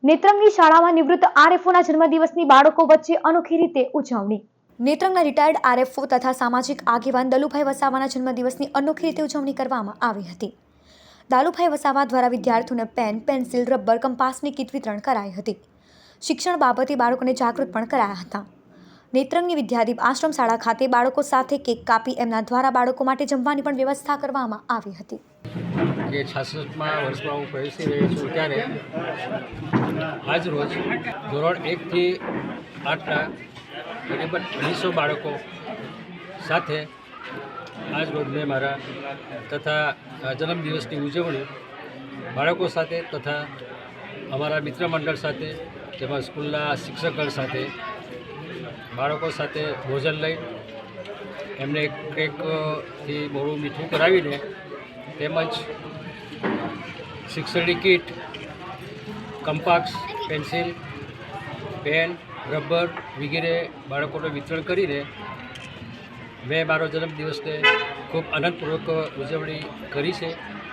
નેત્રંગની શાળામાં નિવૃત્ત આરએફઓના જન્મદિવસની બાળકો વચ્ચે અનોખી રીતે ઉજવણી। નેત્રંગના રિટાયર્ડ આરએફઓ તથા સામાજિક આગેવાન દલુભાઈ વસાવાના જન્મદિવસની અનોખી રીતે ઉજવણી કરવામાં આવી હતી। દાલુભાઈ વસાવા દ્વારા વિદ્યાર્થીઓને પેન, પેન્સિલ, રબર, કંપાસની કીટ વિતરણ કરાઈ હતી। શિક્ષણ બાબતે બાળકોને જાગૃત પણ કરાયા હતા। નેત્રંગની વિદ્યાદીપ આશ્રમ શાળા ખાતે બાળકો સાથે કેક કાપી એમના દ્વારા બાળકો માટે જમવાની પણ વ્યવસ્થા કરવામાં આવી હતી। કે 66મા વર્ષમાં હું પ્રવેશી રહ્યો છું ત્યારે આજ રોજ ધોરણ 1 થી 8ના તકરીબન 250 બાળકો સાથે આજ રોજ મેં મારા તથા જન્મદિવસની ઉજવણી બાળકો સાથે તથા અમારા મિત્ર મંડળ સાથે તેમાં સ્કૂલના શિક્ષકગણ સાથે બાળકો સાથે ભોજન લઈ એમને કેકથી મોડું મીઠું કરાવીને તેમજ શિક્ષણની kit, compass, pencil, pen, rubber વગેરે બાળકોને વિતરણ કરીને મેં મારો જન્મદિવસને ખૂબ આનંદપૂર્વક ઉજવણી કરી છે।